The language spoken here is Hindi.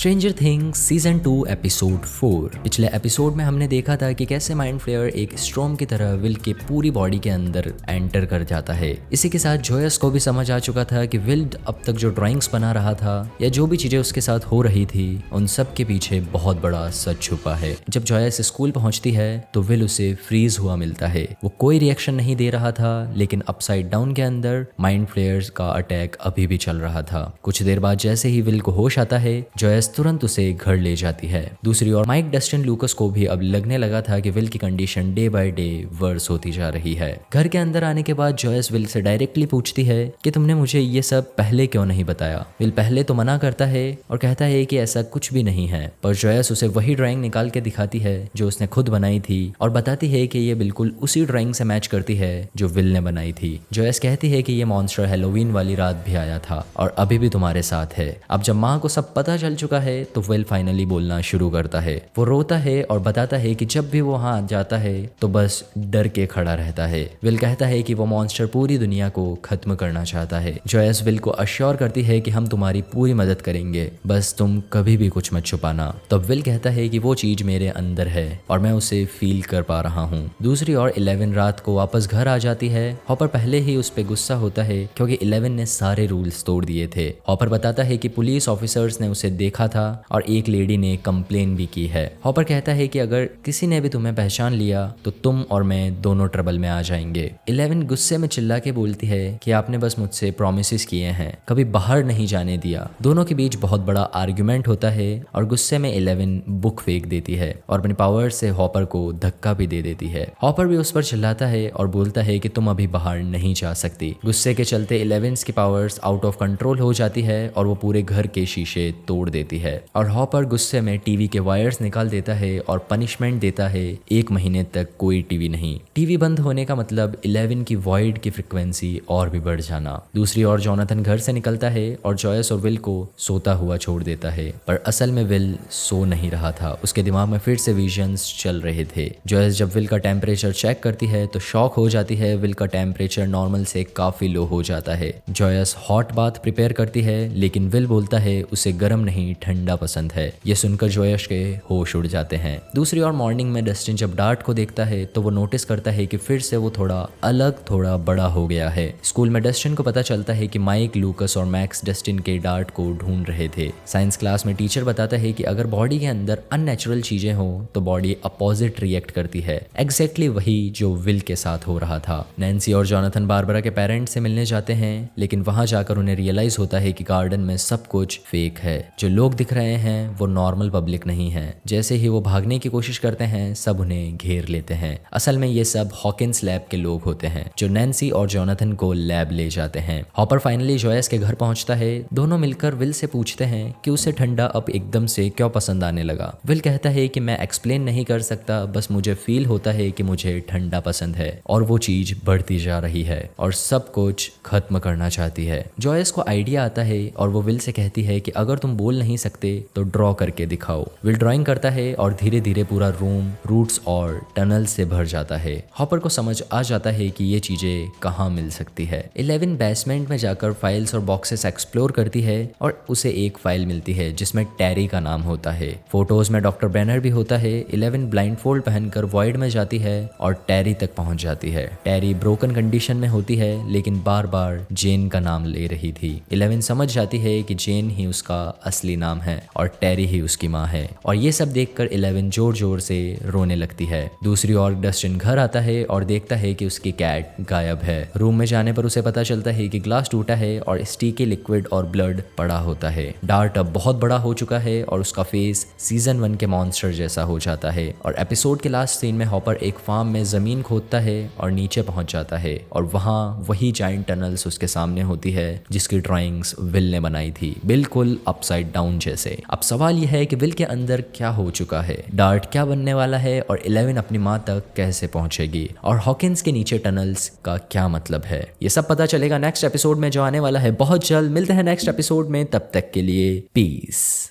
Stranger things season 2 episode 4। पिछले एपिसोड में हमने देखा था कि कैसे माइंड फ्लेयर एक स्टॉर्म की तरह विल के पूरी बॉडी के अंदर एंटर कर जाता है। इसी के साथ जोयस को भी समझ आ चुका था कि विल अब तक जो ड्राइंग्स बना रहा था या जो भी चीजें उसके साथ हो रही थी उन सब के पीछे बहुत बड़ा सच छुपा है। जब जोयस स्कूल पहुंचती है तो विल उसे फ्रीज हुआ मिलता है। वो कोई रिएक्शन नहीं दे रहा था, लेकिन अपसाइड डाउन के अंदर माइंड फ्लेयर्स का अटैक अभी भी चल रहा था। कुछ देर बाद जैसे ही विल को होश आता है, जोयस तुरंत उसे घर ले जाती है। दूसरी ओर माइक डस्टिन लूकस को भी अब लगने लगा था कि विल की condition day by day worse होती जा रही है। घर के अंदर आने के बाद जोयस विल से डायरेक्टली पूछती है कि तुमने मुझे ये सब पहले क्यों नहीं बताया। विल पहले तो मना करता है और कहता है कि ऐसा कुछ भी नहीं है, पर जोयस उसे वही ड्राइंग निकाल के दिखाती है जो उसने खुद बनाई थी और बताती है कि ये बिल्कुल उसी ड्राइंग से मैच करती है जो विल ने बनाई थी। जोयस कहती है कि ये मॉन्स्टर हैलोवीन वाली रात भी आया था और अभी भी तुम्हारे साथ है। अब जब माँ को सब पता चल चुका है तो विल फाइनली बोलना शुरू करता है। वो रोता है और बताता है कि जब भी वो वहां जाता है तो बस डर के खड़ा रहता है। विल कहता है कि वो मॉन्स्टर पूरी दुनिया को खत्म करना चाहता है। जोयस विल को अश्योर करती है कि हम तुम्हारी पूरी मदद करेंगे, बस तुम कभी भी कुछ मत छुपाना। तब विल कहता है कि वो चीज मेरे अंदर है और मैं उसे फील कर पा रहा हूँ। दूसरी ओर 11 रात को वापस घर आ जाती है। हॉपर पहले ही उस पे गुस्सा होता है क्योंकि 11 ने सारे रूल्स तोड़ दिए थे। हॉपर बताता है कि पुलिस ऑफिसर्स ने उसे देखा था और एक लेडी ने कंप्लेन भी की है। हॉपर कहता है कि अगर किसी ने भी तुम्हें पहचान लिया तो तुम और मैं दोनों ट्रबल में आ जाएंगे। 11 गुस्से में चिल्ला के बोलती है कि आपने बस मुझसे प्रॉमिसेस किए हैं, कभी बाहर नहीं जाने दिया। दोनों के बीच बहुत बड़ा आर्ग्यूमेंट होता है और गुस्से में 11 बुक फेंक देती है और अपने पावर से हॉपर को धक्का भी दे देती है। हॉपर भी उस पर चिल्लाता है और बोलता है कि तुम अभी बाहर नहीं जा सकती। गुस्से के चलते 11 की पावर्स आउट ऑफ कंट्रोल हो जाती है और वो पूरे घर के शीशे तोड़ देती है। और हॉपर गुस्से में टीवी के वायर्स निकाल देता है और पनिशमेंट देता है 1 महीने तक कोई टीवी नहीं। टीवी बंद होने का मतलब 11 की वॉइड की फ्रिक्वेंसी और भी बढ़ जाना। दूसरी ओर जोनाथन घर से निकलता है और जॉयस और विल को सोता हुआ छोड़ देता है, पर असल में विल सो नहीं रहा था। उसके दिमाग में फिर से विजन्स चल रहे थे। जॉयस जब विल का टेम्परेचर चेक करती है तो शॉक हो जाती है। विल का टेम्परेचर नॉर्मल से काफी लो हो जाता है। जॉयस हॉट बाथ प्रिपेयर करती है, लेकिन विल बोलता है उसे गर्म नहीं ठंडा पसंद है। ये सुनकर जोयस के होश उड़ जाते हैं। दूसरी ओर मॉर्निंग में डस्टिन जब डार्ट को देखता है तो वो नोटिस करता है कि फिर से वो थोड़ा अलग, थोड़ा बड़ा हो गया है। स्कूल में डस्टिन को पता चलता है कि माइक, लूकस और मैक्स डस्टिन के डार्ट को ढूंढ रहे थे। साइंस क्लास में टीचर बताता है कि अगर बॉडी के अंदर अननेचुरल चीजें हो तो बॉडी अपोजिट रिएक्ट करती है। एग्जैक्टली वही जो विल के साथ हो रहा था। नैन्सी और जोनाथन बारबरा के पेरेंट्स से मिलने जाते हैं, लेकिन वहां जाकर उन्हें रियलाइज होता है कि गार्डन में सब कुछ फेक है। जो लोग दिख रहे हैं वो नॉर्मल पब्लिक नहीं है। जैसे ही वो भागने की कोशिश करते हैं सब उन्हें घेर लेते हैं। असल में ये सब हॉकिंस लैब के लोग होते हैं जो नैन्सी और जोनाथन को लैब ले जाते हैं। हॉपर फाइनली जोयस के घर पहुंचता है। दोनों मिलकर विल से पूछते हैं कि उसे ठंडा अब एकदम से क्यों पसंद आने लगा। विल कहता है कि मैं एक्सप्लेन नहीं कर सकता, बस मुझे फील होता है कि मुझे ठंडा पसंद है और वो चीज बढ़ती जा रही है और सब कुछ खत्म करना चाहती है। जोयस को आइडिया आता है और वो विल से कहती है कि अगर तुम बोल नहीं सकते तो ड्रॉ करके दिखाओ। विल ड्राइंग करता है और धीरे धीरे पूरा रूम रूट्स और टनल से भर जाता है। हॉपर को समझ आ जाता है कि ये चीजें कहाँ मिल सकती है। 11 बेसमेंट में जाकर फाइल्स और बॉक्सेस एक्सप्लोर करती है और उसे एक फाइल मिलती है जिसमें टेरी का नाम होता है। फोटोज में डॉक्टर ब्रेनर भी होता है। 11 ब्लाइंडफोल्ड पहनकर वॉइड में जाती है और टेरी तक पहुंच जाती है। टेरी ब्रोकन कंडीशन में होती है, लेकिन बार बार जेन का नाम ले रही थी। 11 समझ जाती है कि जेन ही उसका असली नाम है और टेरी ही उसकी माँ है, और ये सब देखकर 11 जोर जोर से रोने लगती है। दूसरी ओर डस्टिन घर आता है और देखता है कि उसकी कैट गायब है। रूम में जाने पर उसे पता चलता है कि ग्लास टूटा है और स्टीकी लिक्विड और ब्लड पड़ा होता है। डार्ट अब बहुत बड़ा हो चुका है और उसका फेस सीजन 1 के मॉन्स्टर जैसा हो जाता है। और एपिसोड के लास्ट सीन में हॉपर एक फार्म में जमीन खोदता है और नीचे पहुंच जाता है और वहां वही जाइंट टनल्स उसके सामने होती है जिसकी ड्राइंग्स विल ने बनाई थी, बिल्कुल अपसाइड डाउन जैसे। अब सवाल यह है कि विल के अंदर क्या हो चुका है, डार्ट क्या बनने वाला है और 11 अपनी माँ तक कैसे पहुंचेगी, और हॉकिंस के नीचे टनल्स का क्या मतलब है। ये सब पता चलेगा नेक्स्ट एपिसोड में जो आने वाला है बहुत जल्द। मिलते हैं नेक्स्ट एपिसोड में, तब तक के लिए पीस।